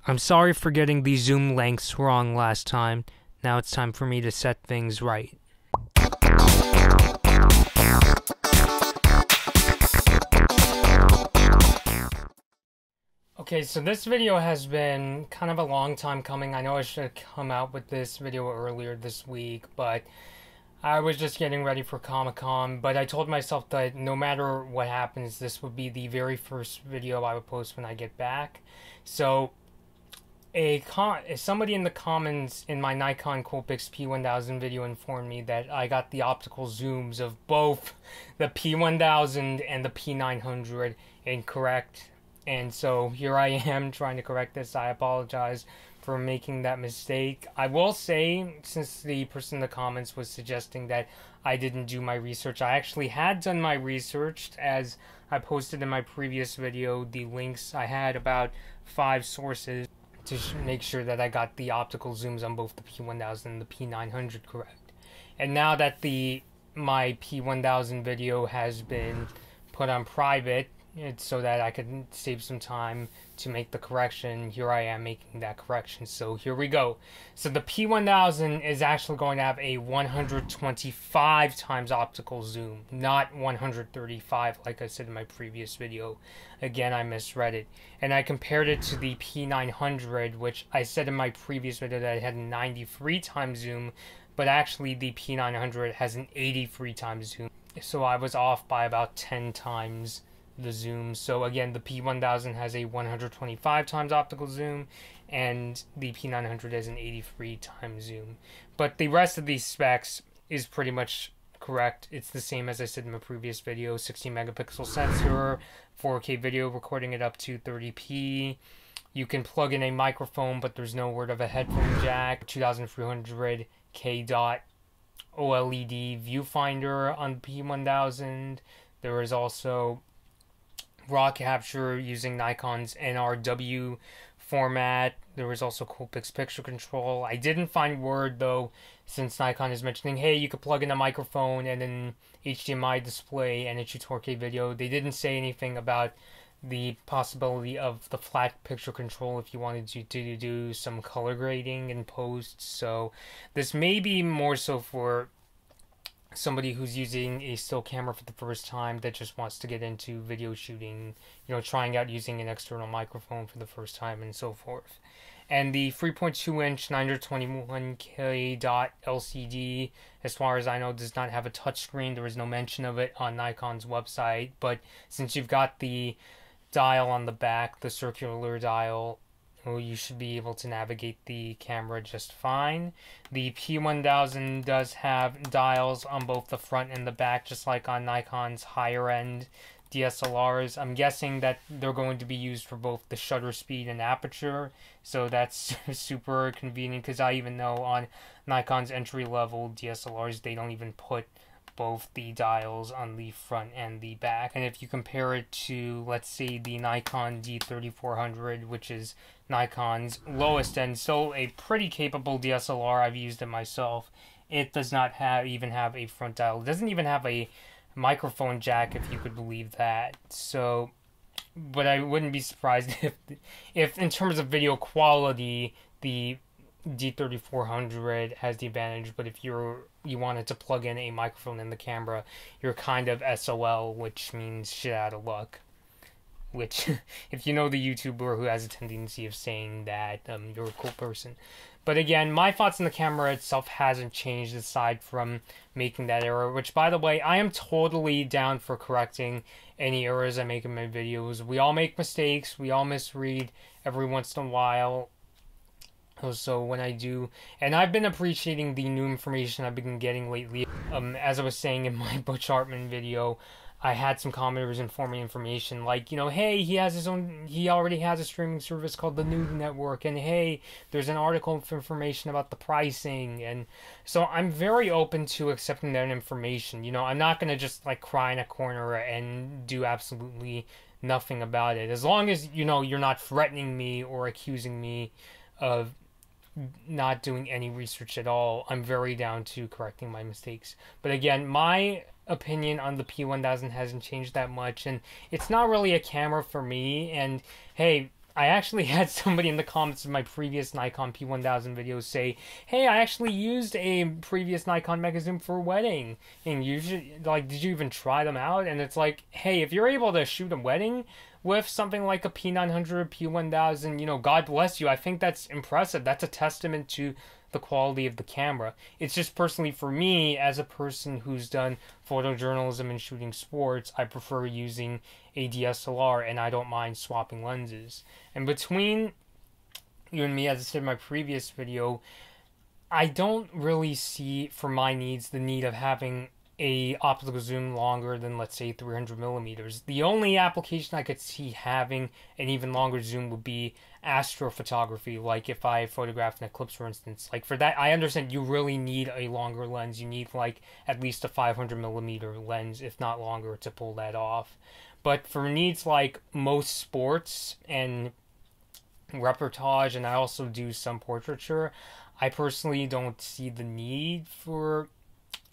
I'm sorry for getting the zoom lengths wrong last time. Now it's time for me to set things right. Okay, so this video has been kind of a long time coming. I know I should have come out with this video earlier this week, but I was just getting ready for Comic-Con. But I told myself that no matter what happens, this would be the very first video I would post when I get back. So somebody in the comments in my Nikon Coolpix P1000 video informed me that I got the optical zooms of both the P1000 and the P900 incorrect. And so here I am trying to correct this. I apologize for making that mistake. I will say, since the person in the comments was suggesting that I didn't do my research, I actually had done my research. As I posted in my previous video, the links, I had about 5 sources to make sure that I got the optical zooms on both the P1000 and the P900 correct. And now that my P1000 video has been put on private, it's so that I could save some time to make the correction. Here I am making that correction. So here we go. So the P1000 is actually going to have a 125 times optical zoom, not 135 like I said in my previous video. Again, I misread it. And I compared it to the P900, which I said in my previous video that it had a 93 times zoom, but actually the P900 has an 83 times zoom. So I was off by about 10 times the zoom. So again, the P1000 has a 125 times optical zoom and the P900 has an 83 times zoom. But the rest of these specs is pretty much correct. It's the same as I said in my previous video. 60 megapixel sensor, 4K video recording it up to 30p. You can plug in a microphone, but there's no word of a headphone jack. 2300K dot OLED viewfinder on the P1000. There is also raw capture using Nikon's NRW format. There was also Coolpix picture control. I didn't find word though, since Nikon is mentioning, hey, you could plug in a microphone and an HDMI display and it shoots 4K video. They didn't say anything about the possibility of the flat picture control if you wanted to do some color grading in post. So this may be more so for somebody who's using a still camera for the first time that just wants to get into video shooting, trying out using an external microphone for the first time and so forth. And the 3.2-inch 921K dot LCD, as far as I know, does not have a touchscreen. There is no mention of it on Nikon's website, but since you've got the dial on the back, the circular dial, you should be able to navigate the camera just fine. The P1000 does have dials on both the front and the back, just like on Nikon's higher end DSLRs. I'm guessing that they're going to be used for both the shutter speed and aperture, so that's super convenient, because I even know on Nikon's entry level DSLRs they don't even put both the dials on the front and the back. And if you compare it to, let's say, the Nikon D3400, which is Nikon's lowest end, still a pretty capable DSLR, I've used it myself, it does not even have a front dial. It doesn't even have a microphone jack, if you could believe that. So, but I wouldn't be surprised if in terms of video quality, the D3400 has the advantage, but if you wanted to plug in a microphone in the camera, you're kind of SOL, which means shit out of luck. Which, if you know the YouTuber who has a tendency of saying that, you're a cool person. But again, my thoughts on the camera itself hasn't changed aside from making that error, which, by the way, I am totally down for correcting any errors I make in my videos. We all make mistakes, we all misread every once in a while. So when I do, and I've been appreciating the new information I've been getting lately. As I was saying in my Butch Hartman video, I had some commenters inform me information like, hey, he already has a streaming service called the Nude Network, and hey, there's an article of information about the pricing, and so I'm very open to accepting that information. I'm not going to just cry in a corner and do absolutely nothing about it. As long as, you're not threatening me or accusing me of not doing any research at all, I'm very down to correcting my mistakes. But again, my opinion on the P1000 hasn't changed that much, and it's not really a camera for me. And hey, I actually had somebody in the comments of my previous Nikon P1000 video say, hey, I actually used a previous Nikon Mega Zoom for a wedding, and you should, like, did you even try them out? And it's like, hey, if you're able to shoot a wedding with something like a P900, P1000, you know, God bless you. I think that's impressive. That's a testament to the quality of the camera. It's just personally for me, as a person who's done photojournalism and shooting sports, I prefer using a DSLR, and I don't mind swapping lenses. And between you and me, as I said in my previous video, I don't really see, for my needs, the need of having a optical zoom longer than, let's say, 300 millimeters. The only application I could see having an even longer zoom would be astrophotography, like if I photograph an eclipse, for instance. Like for that, I understand you really need a longer lens. You need like at least a 500 millimeter lens, if not longer, to pull that off. But for needs like most sports and reportage, and I also do some portraiture, I personally don't see the need for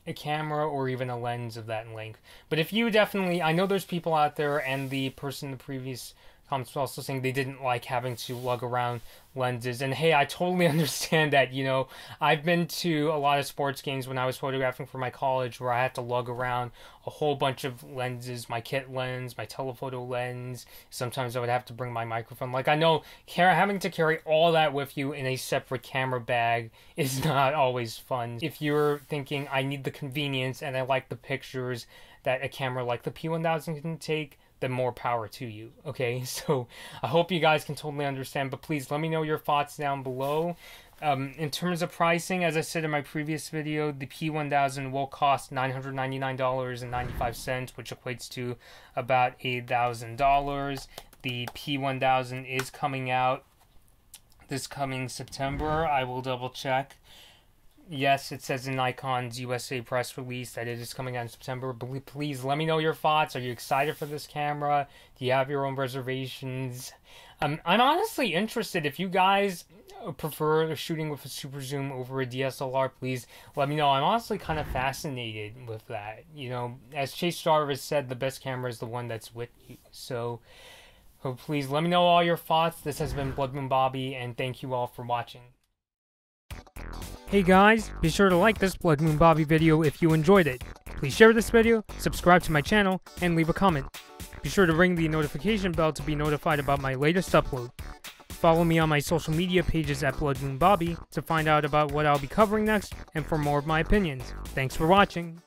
a camera or even a lens of that length. But if you definitely, I know there's people out there, and the person in the previous comments was also saying they didn't like having to lug around lenses, and hey, I totally understand that. You know, I've been to a lot of sports games when I was photographing for my college where I had to lug around a whole bunch of lenses, my kit lens, my telephoto lens. Sometimes I would have to bring my microphone. Like, I know having to carry all that with you in a separate camera bag is not always fun. If you're thinking, I need the convenience and I like the pictures that a camera like the P1000 can take, then more power to you, okay? So I hope you guys can totally understand, but please let me know your thoughts down below. In terms of pricing, as I said in my previous video, the P1000 will cost $999.95, which equates to about $8,000. The P1000 is coming out this coming September. I will double check. Yes, it says in Nikon's USA press release that it is coming out in September. But please let me know your thoughts. Are you excited for this camera? Do you have your own reservations? I'm honestly interested. If you guys prefer shooting with a super zoom over a DSLR, please let me know. I'm honestly kind of fascinated with that. You know, as Chase Jarvis said, the best camera is the one that's with you. So please let me know all your thoughts. This has been Blood Moon Bobby, and thank you all for watching. Hey guys, be sure to like this Blood Moon Bobby video if you enjoyed it. Please share this video, subscribe to my channel, and leave a comment. Be sure to ring the notification bell to be notified about my latest upload. Follow me on my social media pages at Blood Moon Bobby to find out about what I'll be covering next and for more of my opinions. Thanks for watching.